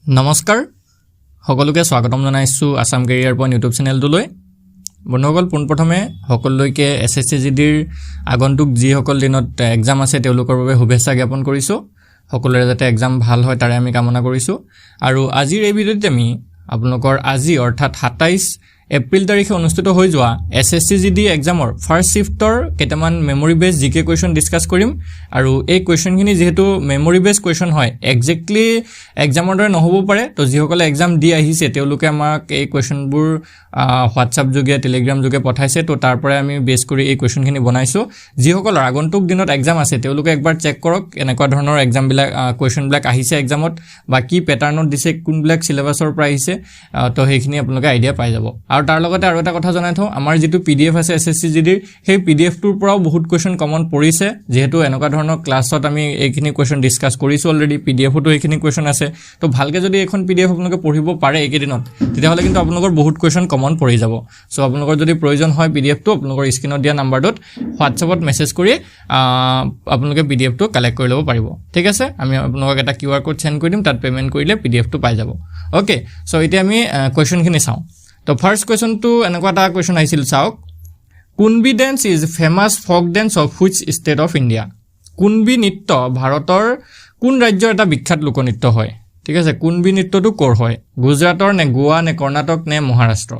নমস্কাৰ সকলোকে স্বাগতম জনাইছো আসাম কেৰিয়াৰ পইণ্ট ইউটিউব চেনেলটোলৈ বন্ধুসকল পোনপ্ৰথমে সকলোলৈকে এছএছচিজিডিৰ আগন্তুক যিসকল দিনত এক্সাম আছে তেওঁলোকৰ বাবে শুভেচ্ছা জ্ঞাপন কৰিছো সকলোৰে যাতে এক্সাম ভাল হয় তাৰে আমি কামনা কৰিছো আৰু আজিৰ এই ভিডিঅ'ত আমি আপোনালোকৰ আজি অৰ্থাৎ 27 এপ্ৰিল তাৰিখে অনুষ্ঠিত হৈ যোৱা এছএছচিজিডি এক্সামৰ ফাৰ্ষ্ট শিফটৰ কেইটামান মেমৰি বেস জিকে কোৱেশ্চন ডিসকাস কৰিম আৰু এই কোৱেশ্চনখিনি যেহেতু মেমৰি বেস কোৱেশ্চন হয় এক্স্যাক্টলি এক্সামৰ দৰে নহব পাৰে তো যিসকলে এক্সাম দি আহিছে তেওঁলোকে আমাক এই কোৱেশ্চনবোৰ হোৱাটসঅ্যাপ যোগে টেলিগ্ৰাম যোগে পঠাইছে তো তাৰ পৰা আমি বেস কৰি এই কোৱেশ্চনখিনি বনাইছো যিসকলৰ আগন্তুক দিনত এক্সাম আছে তেওঁলোকে একবাৰ চেক কৰক এনেকুৱা ধৰণৰ এক্সাম বিলাক কোৱেশ্চন বিলাক আহিছে এক্সামত বা কি প্যাটাৰ্নত দিছে কোনবিলাক সিলেবাসৰ পৰা আহিছে তো সেইখিনি আপোনালোকে আইডিয়া পাই যাব আৰু তাৰ লগতে আৰু এটা কথা জনাই থওঁ আমাৰ যেটো পিডিএফ আছে এছএছচিজিডিৰ সেই পিডিএফ টোৰ পৰাও বহুত কোৱেশ্চন কমন পৰিছে যেহেতু এনেকুৱা ধৰণৰ ক্লাছত আমি এইখিনি কোৱেশ্চন ডিসকাস কৰিছো অলৰেডি পিডিএফটো এইখিনি কোৱেশ্চন আছে তো ভালকে যদি এখন পিডিএফ আপোনালোকে পঢ়িব পাৰে একেদিনত তেতিয়াহলে কিন্তু আপোনালোকৰ বহুত কোৱেশ্চন কমন পৰি যাব সো আপোনালোকৰ যদি প্ৰয়োজন হয় পিডিএফটো আপোনালোকৰ স্ক্ৰিনত দিয়া নাম্বাৰটোত হোৱাটসএপত মেছেজ কৰি আপোনালোকে পিডিএফটো কালেক্ট কৰি ল'ব পাৰিব ঠিক আছে আমি আপোনালোকক এটা কিউআৰ কোড সেন্ড কৰি দিম তাত পেমেন্ট কৰিলে পিডিএফটো পাই যাব ওকে সো এতিয়া আমি কোৱেশ্চনখিনি চাওঁ তো ফাৰ্স্ট কোৱেশ্চন টু এনেকুৱা এটা কোৱেশ্চন আহিছিল চাওক Kunbi dance is famous folk dance of which state of India Kunbi নৃত্য ভাৰতৰ কোন ৰাজ্যৰ এটা বিখ্যাত লোকনৃত্য হয় ঠিক আছে কুনবি নৃত্যটো কৰ হয় গুজৰাটৰ নে গোৱা নে কৰ্ণাটক নে মহাৰাষ্ট্ৰ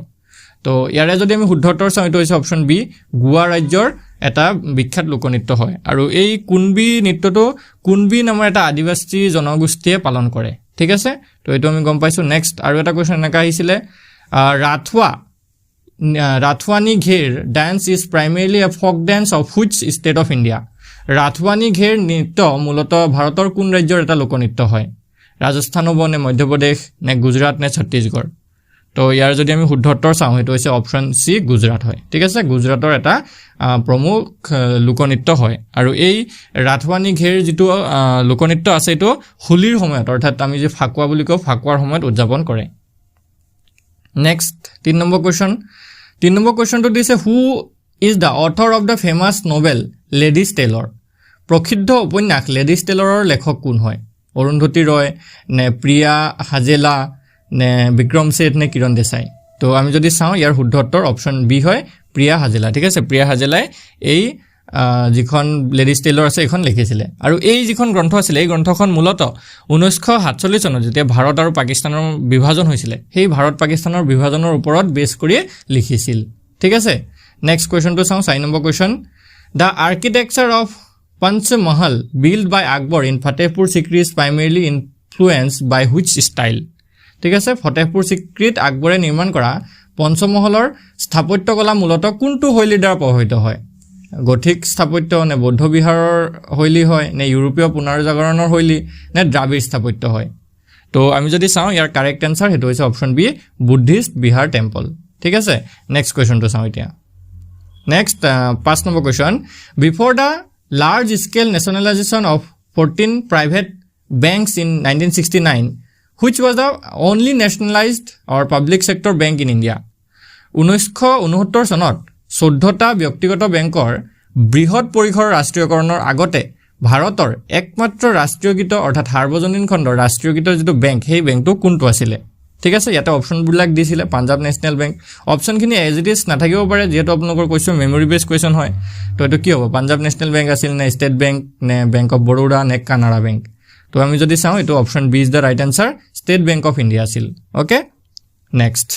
তো ইয়াৰে যদি আমি শুদ্ধতৰ চাওঁ এটা হৈছে অপচন বি গোৱা ৰাজ্যৰ এটা বিখ্যাত লোকনৃত্য হয় আৰু এই কুনবি নৃত্যটো কুনবি নামৰ এটা আদিবাসী জনগোষ্ঠীয়ে পালন কৰে ঠিক আছে তো এটো আমি গম পাইছো নেক্সট আৰু এটা কোৱেশ্চন এনেকা আহিছিলে Rathwani Gher dance is primarily a folk dance of which state of India? Rathwani Gher নৃত্য মূলত ভাৰতৰ কোন ৰাজ্যৰ এটা লোকনৃত্য হয় ৰাজস্থান হ'ব নে মধ্যপ্ৰদেশ নে গুজৰাট নে ছত্তীশগড় তো ইয়াৰ যদি আমি শুদ্ধতৰ চাওঁ হেতু হৈছে অপচন সি গুজৰাট হয় ঠিক আছে গুজৰাটৰ এটা প্ৰমুখ লোকনৃত্য হয় আৰু এই ৰাথৱানি ঘেৰ যেটো লোকনৃত্য আছে এটো হোলিৰ সময়ত অৰ্থাৎ আমি যে ফাকুৱা বুলি কওঁ ফাকুৱাৰ সময়ত উদযাপন কৰে Next, 3 number question. 3 number question to this who is the author of the famous novel Ladies Tailor? প্ৰসিদ্ধ উপন্যাস Ladies Tailor লেখক কোন হয়? অৰুন্ধতী ৰয় নে প্ৰিয়া হাজেলা নে বিক্ৰম সেঠ নে কিৰণ দেশাই তো আমি যদি চাওঁ ইয়াৰ শুদ্ধ উত্তৰ অপচন বি হয় প্ৰিয়া হাজেলা ঠিক আছে প্ৰিয়া হাজেলাই এই যিখন লেডিজ টেইলৰ আছে এখন লিখিছিলে আৰু এই যিখন গ্ৰন্থ আছিল এই গ্ৰন্থখন মূলত 1947 চনত যেতিয়া ভাৰত আৰু পাকিস্তানৰ বিভাজন হৈছিল সেই ভাৰত পাকিস্তানৰ বিভাজনৰ ওপৰত বেছ কৰি লিখিছিল ঠিক আছে নেক্সট কোৱেশ্চন টু চাওঁ 4 number question the architecture of Panch Mahal build by Akbar in Fatehpur Sikri is primarily influenced by which style ঠিক আছে ফতেহপুৰ সিক্ৰিত আকবৰে নিৰ্মাণ কৰা পঞ্চমহলৰ স্থাপত্যকলা মূলত কোনটো শৈলীৰ দ্বাৰা প্ৰভাৱিত হয় গথিক স্থাপত্য নে বৌদ্ধ বিহাৰৰ শৈলী হয় নে ইউৰোপীয় পুনৰুজ্জীৱনৰ শৈলী নে দ্ৰাবিড় স্থাপত্য হয় তো আমি যদি চাওঁ ইয়াৰ কাৰেক্ট আনসাৰ হেতু হৈছে option B Buddhist vihara temple ঠিক আছে নেক্সট কোৱেশ্চন টু চাওঁ এতিয়া next 5 number question before the large scale nationalisation of 14 private banks in 1969 which was the only nationalized or public sector bank in India 1969 চনত 14টা ব্যক্তিগত বেংকৰ বৃহৎ পৰিসৰৰ ৰাষ্ট্ৰীয়কৰণৰ আগতে ভাৰতৰ একমাত্ৰ ৰাষ্ট্ৰীয়কৃত অৰ্থাৎ সাৰ্বজনীন খণ্ডৰ ৰাষ্ট্ৰীয়কৃত যেটো বেংক সেই বেংকটো কোনটো আছিল ঠিক আছে ইয়াতে অপচন বিলাক দিছিলে পাঞ্জাব নেশনেল বেংক অপচনখিনি এজ ইট ইজ নাথাকিব পাৰে যেটো আপোনালোকৰ কোৱেশ্চন মেমৰি বেস কোৱেশ্চন হয় তো এটো কি হ'ব পাঞ্জাব নেশনেল বেংক আছিল নে ষ্টেট বেংক নে বেংক অফ বৰোডা নে কানাড়া বেংক তো আমি যদি চাওঁ এটো option B is the right answer state bank of India আছিল okay next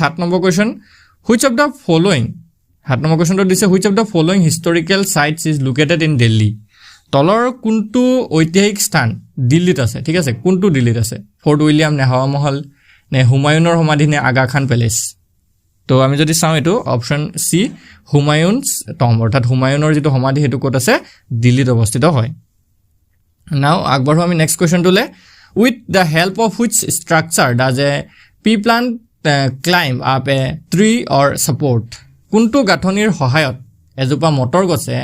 7 number question which of the following 7 number কোৱেশ্চনটো দিছে which of the following historical sites is located in Delhi তলৰ কোনটো ঐতিহাসিক স্থান দিল্লীত আছে ঠিক আছে কোনটো দিল্লীত আছে ফৰ্ট উইলিয়াম নে হাৱা মহল নে হুমায়ুনৰ সমাধি নে আগা খান প্যালেস তো আমি যদি চাওঁ এটো অপচন সি হুমায়ুনছ টম অৰ্থাৎ হুমায়ুনৰ যেটো সমাধি হেতু ক'ত আছে দিল্লীত অৱস্থিত হয় নাও আগবাঢ়ো আমি নেক্সট কোৱেশ্চন টুলে with the help of which structure does a pea plant climb up a tree or support কোনটো গাঁথনিৰ সহায়ত এজোপা মটৰ গছে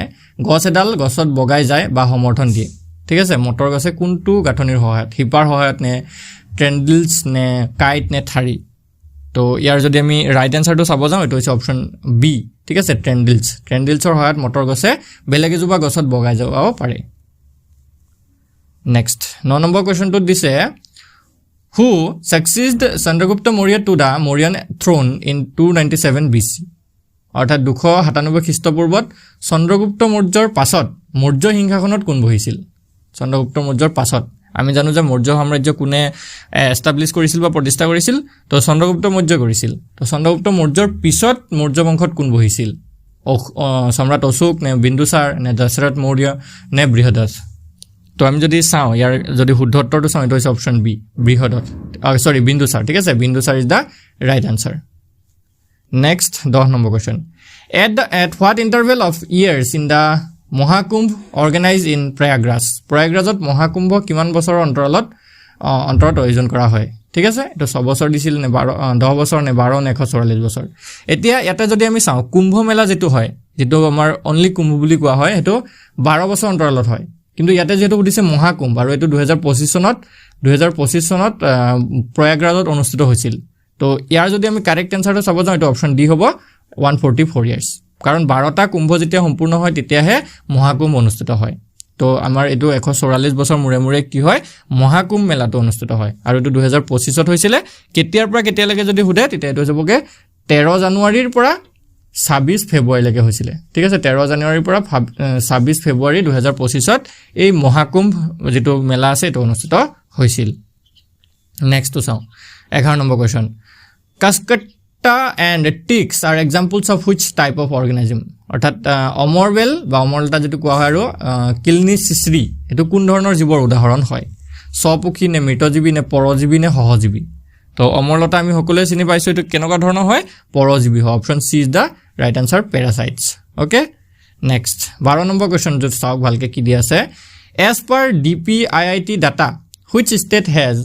গছ এডাল গছত বগাই যায় বা সমৰ্থন দিয়ে ঠিক আছে মটৰ গছে কোনটো গাঁথনিৰ সহায়ত হিপাৰ সহায়ত নে ট্ৰেন্ডলছ নে কাইট নে থাৰি তো ইয়াৰ যদি আমি ৰাইট আনসাৰটো চাব যাওঁ এটো হৈছে অপচন বি ঠিক আছে ট্ৰেন্ডলছৰ সহায়ত মটৰ গছে বেলেগ এজোপা গছত বগাই যাব পাৰে নেক্সট 9 নম্বৰ কোৱেশ্চনটো দিছে who succeeded Chandragupta Maurya to the Mauryan throne in 297 BC. অৰ্থাৎ 297 খ্ৰীষ্টপূৰ্বত চন্দ্ৰগুপ্ত মৌৰ্যৰ পাছত মৌৰ্য সিংহাসনত কোন বহিছিল চন্দ্ৰগুপ্ত মৌৰ্যৰ পাছত আমি জানো যে মৌৰ্য সাম্ৰাজ্য কোনে এষ্টাব্লিছ কৰিছিল বা প্ৰতিষ্ঠা কৰিছিল তো চন্দ্ৰগুপ্ত মৌৰ্য কৰিছিল তো চন্দ্ৰগুপ্ত মৌৰ্যৰ পিছত মৌৰ্য বংশত কোন বহিছিল সম্ৰাট অশোক নে বিন্দুসাৰ নে দশৰথ মৌৰ্য নে বৃহদত্ত তো আমি যদি চাওঁ ইয়াৰ যদি শুদ্ধ উত্তৰটো চাওঁ এটা হৈছে অপচন বি বৃহদত্ত বিন্দুসাৰ ঠিক আছে Bindusara is the right answer next 10 number question at what interval of years in the Mahakumbh organized in প্ৰয়াগৰাজত মহাকুম্ভ কিমান বছৰৰ অন্তৰত আয়োজন কৰা হয় ঠিক আছে এটা 6 বছৰ দিছিল নে 10 বছৰ নে 12 নে 144 বছৰ এতিয়া ইয়াতে যদি আমি চাওঁ কুম্ভ মেলা যেটো হয় যেটো আমাৰ অনলি কুম্ভ বুলি কোৱা হয় এটো 12 বছৰ অন্তৰালত হয় কিন্তু ইয়াতে যেটো উদিছে মহাকুম্ভ আৰু এটো 2025 চনত প্ৰয়াগৰাজত অনুষ্ঠিত হৈছিল তো ইয়াৰ যদি আমি কাৰেক্ট আনসাৰটো চাব যাওঁ এটো অপচন ডি হ'ব 144 ইয়াৰ্স কাৰণ 12টা কুম্ভ যেতিয়া সম্পূৰ্ণ হয় তেতিয়াহে মহাকুম্ভ অনুষ্ঠিত হয় তো আমাৰ এটো 144 বছৰ মুৰে কি হয় মহাকুম্ভ মেলাটো অনুষ্ঠিত হয় আৰু এটো 2025 ত হৈছিল কেতিয়াৰ পৰা কেতিয়ালৈকে যদি হুদে তেতিয়া এটো হ'বগে 13 জানুৱাৰীৰ পৰা 26 ফেব্ৰুৱাৰীলৈকে হৈছিল ঠিক আছে 13 জানুৱাৰীৰ পৰা 26 ফেব্ৰুৱাৰী 2025 ত এই মহাকুম্ভ যেটো মেলা আছে এটো অনুষ্ঠিত হৈছিল নেক্সট তো চাওঁ 11 number question cuscuta and ticks are examples of which type of organism অৰ্থাৎ অমৰবেল বা অমৰলতা যেটো কোৱা হয় আৰু কিলনি চিচৰি এটো কোন ধৰণৰ জীৱৰ উদাহৰণ হয় সপক্ষী নে মৃতজীৱী নে পৰজীৱী নে সহজীৱী তো অমৰলতা আমি সকলোৱে চিনি পাইছো এটো কেনেকুৱা ধৰণৰ হয় পৰজীৱী হয় option C is the right answer parasites okay next 12 number question যে চাওক ভালকে কি দিয়া আছে as per DPIIT data which state has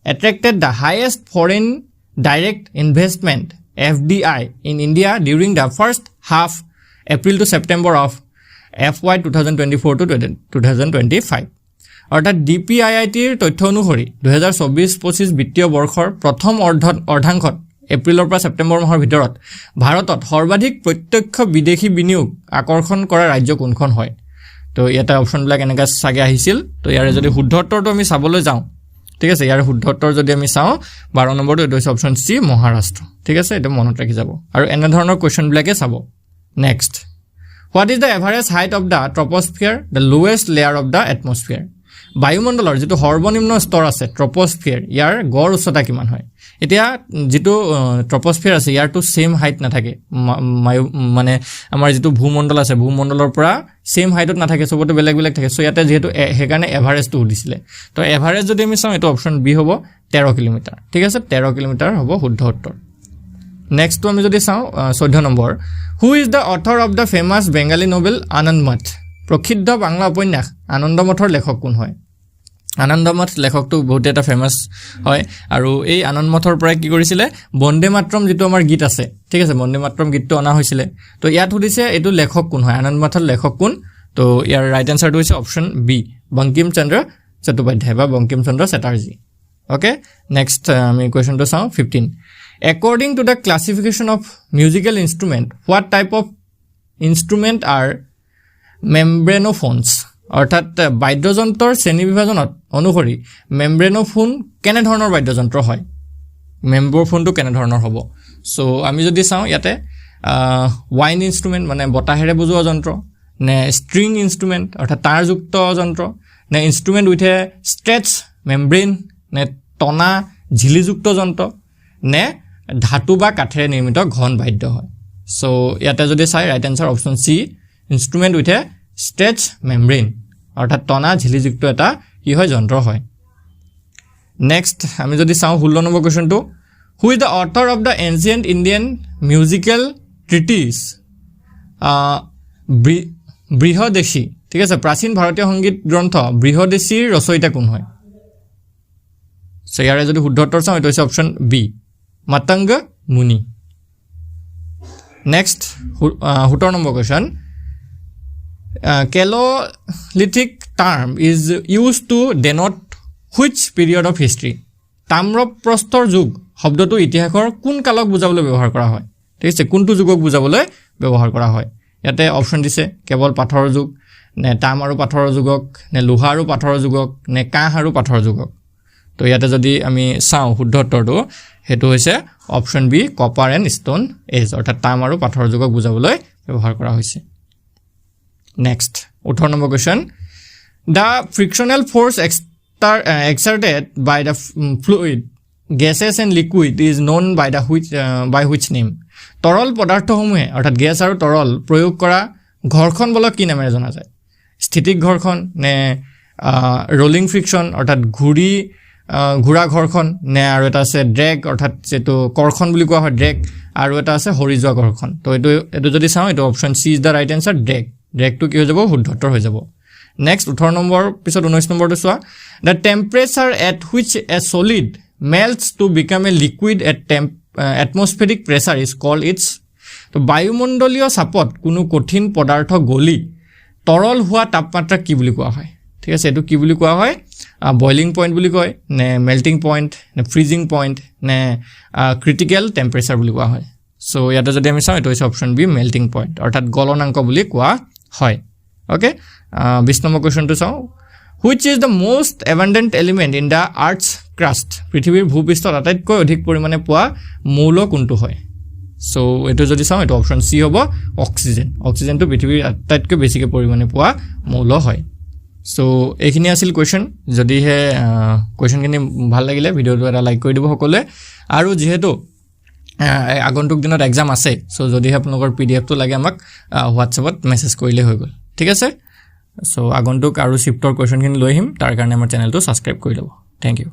attracted the highest foreign direct investment FDI in India during the first half April to September of FY 2024 to 2025 অৰ্থাৎ DPIIT ৰ তথ্য অনুসৰি 2024-25 বিত্তীয় বৰ্ষৰ প্ৰথম অৰ্ধাংশত এপ্ৰিলৰ পৰা ছেপ্টেম্বৰ মাহৰ ভিতৰত ভাৰতত সৰ্বাধিক প্ৰত্যক্ষ বিদেশী বিনিয়োগ আকৰ্ষণ কৰা ৰাজ্য কোনখন হয় তো এটা অপচনবিলাক এনেকা সাগে আহিছিল তো ইয়াৰে যদি শুদ্ধ উত্তৰটো আমি চাবলৈ যাওঁ ঠিক আছে ইয়াৰ শুদ্ধ উত্তৰ যদি আমি চাওঁ 12 নম্বৰটো এটো হৈছে অপচন সি মহাৰাষ্ট্ৰ ঠিক আছে এটা মনত ৰাখি যাব আৰু এনে ধৰণৰ কোৱেশ্চন বিলাকে চাব next what is the average height of the troposphere the lowest layer of the atmosphere বায়ুমণ্ডলৰ যেটো সৰ্বনিম্ন স্তৰ আছে ট্ৰপোস্ফিয়াৰ ইয়াৰ গড় উচ্চতা কিমান হয় এতিয়া যেটো ট্ৰপোস্ফিয়াৰ আছে ইয়াৰ তো সেম হাইট নাথাকে মানে আমাৰ যেটো ভূমণ্ডল আছে ভূমণ্ডলৰ পৰা সেম হাইটত নাথাকে সবতে বেলেগ থাকে সো ইয়াতে যেটো হেকাৰণে এভাৰেজটো দিছিলে তো এভাৰেজ যদি আমি চাওঁ এটো অপচন বি হ'ব 13 কিলোমিটাৰ ঠিক আছে 13 কিলোমিটাৰ হ'ব শুদ্ধ উত্তৰ নেক্সট আমি যদি চাওঁ 14 number who is the author of da famous Bengali Nobel Anandamath প্ৰসিদ্ধ বাংলা উপন্যাস আনন্দমঠৰ লেখক কোন হয় আনন্দমঠ লেখকটো বহুত এটা ফেমাস হয় আৰু এই আনন্দমঠৰ পৰা কি কৰিছিলে বন্দে মাতৰম যেটো আমাৰ গীত আছে ঠিক আছে বন্দে মাতৰম গীতটো অনা হৈছিলে তো ইয়াত সুধিছে এটো লেখক কোন হয় আনন্দমঠৰ লেখক কোন তো ইয়াৰ ৰাইট আনসাৰটো হৈছে অপচন বি বঙ্কিম চন্দ্ৰ চট্টোপাধ্যায় বা বঙ্কিম চন্দ্ৰ চ্যাটাৰ্জী ওকে নেক্সট আমি কোৱেশ্চনটো চাওঁ 15 according to the classification of musical instrument what type of instrument are membranophones অৰ্থাৎ বাদ্যযন্ত্ৰৰ শ্ৰেণী বিভাজনত অনুসৰি মেম্ব্ৰেনোফোন কেনে ধৰণৰ বাদ্যযন্ত্ৰ হয় মেম্ব্ৰেনোফোনটো কেনে ধৰণৰ হ'ব সো আমি যদি চাওঁ ইয়াতে ওয়াইন ইনস্ট্ৰুমেন্ট মানে বতাহেৰে বজোৱা যন্ত্ৰ নে স্ট্ৰিং ইনস্ট্ৰুমেন্ট অৰ্থাৎ তাৰযুক্ত যন্ত্ৰ নে ইনস্ট্ৰুমেন্ট উইথ এ ষ্ট্ৰেচ মেম্ব্ৰেন নে টনা ঝিলিযুক্ত যন্ত্ৰ নে ধাতু বা কাঠেৰে নিৰ্মিত ঘন বাদ্য হয় সো ইয়াতে যদি চাই right answer option C instrument with a stretch membrane অৰ্থাৎ টনা ঝিলিযুক্ত এটা কি হয় যন্ত্ৰ হয় নেক্সট আমি যদি চাওঁ 16 নম্বৰ কোৱেশ্চনটো who is the author of the ancient Indian musical treatise Brihaddeshi ঠিক আছে প্ৰাচীন ভাৰতীয় সংগীত গ্ৰন্থ বৃহদেশীৰ ৰচয়িতা কোন হয় সো ইয়াৰে যদি শুদ্ধ উত্তৰ চাওঁ এটো হৈছে অপচন বি মাতংগ মুনি next 17 number question Calolithic term is used to denote which period of history তাম্ৰপ্ৰস্তৰ যুগ শব্দটো ইতিহাসৰ কোন কালক বুজাবলৈ ব্যৱহাৰ কৰা হয় ঠিক আছে কোনটো যুগক বুজাবলৈ ব্যৱহাৰ কৰা হয় ইয়াতে অপচন দিছে কেৱল পাথৰৰ যুগ নে তাম আৰু পাথৰৰ যুগক নে লোহা আৰু পাথৰৰ যুগক নে কাঁহ আৰু পাথৰৰ যুগক তো ইয়াতে যদি আমি চাওঁ শুদ্ধ উত্তৰটো হেতু হৈছে option B copper and stone age অৰ্থাৎ তাম আৰু পাথৰৰ যুগক বুজাবলৈ ব্যৱহাৰ কৰা হৈছে next 18 number question the frictional force exerted by the fluid gases and liquid is known by which name তৰল পদাৰ্থসমূহে অৰ্থাৎ গেছ আৰু তৰল প্ৰয়োগ কৰা ঘৰ্ষণ বলক কি নামেৰে জনা যায় স্থিতিক ঘৰ্ষণ নে ৰোলিং ফ্ৰিকশ্যন অৰ্থাৎ ঘূৰা ঘৰ্ষণ নে আৰু এটা আছে ড্ৰেগ অৰ্থাৎ যেটো কৰ্ষণ বুলি কোৱা হয় ড্ৰেগ আৰু এটা আছে হৰি যোৱা ঘৰ্ষণ তো এটো যদি চাওঁ এটো option C is the right answer ড্ৰেগটো কি হৈ যাব শুদ্ধ উত্তৰ হৈ যাব নেক্সট 18 নম্বৰ পিছত 19 নম্বৰটো চোৱা the temperature at which a solid melts to become a liquid at atmospheric pressure is called its তো বায়ুমণ্ডলীয় চাপত কোনো কঠিন পদাৰ্থ গলি তৰল হোৱা তাপমাত্ৰা কি বুলি কোৱা হয় ঠিক আছে এটো কি বুলি কোৱা হয় বয়লিং পইণ্ট বুলি কয় নে মেল্টিং পইণ্ট নে ফ্ৰিজিং পইণ্ট নে ক্ৰিটিকেল টেম্পাৰেচাৰ বুলি কোৱা হয় সো ইয়াতে যদি আমি চাওঁ এটো হৈছে অপচন বি মেল্টিং পইণ্ট অৰ্থাৎ গলনাংক বুলি কোৱা হয় ওকে 20 নম্বৰ কোৱেশ্চনটো চাওঁ which is the most abundant element in the earth's crust পৃথিৱীৰ ভূপৃষ্ঠত আটাইতকৈ অধিক পৰিমাণে পোৱা মৌল কোনটো হয় সো এটো যদি চাওঁ এটো অপচন সি হ'ব অক্সিজেনটো পৃথিৱীৰ আটাইতকৈ বেছিকৈ পৰিমাণে পোৱা মৌল হয় সো এইখিনি আছিল কোৱেশ্চন যদি হে কোৱেশ্চনখিনি ভাল লাগিলে ভিডিওটো এটা লাইক কৰি দিব সকলোৱে আৰু যেহেতু আগন্তুক দিনত এক্সাম আছে সো যদি আপোনালোকৰ পিডিএফটো লাগে আমাক হোৱাটছএপত মেছেজ কৰিলে হৈ গ'ল ঠিক আছে সো আগন্তুক আৰু শিফটৰ কোৱেশ্চনখিনি লৈ আহিম তাৰ কাৰণে আমাৰ চেনেলটো সাবস্ক্ৰাইব কৰি লব থ্যাংক ইউ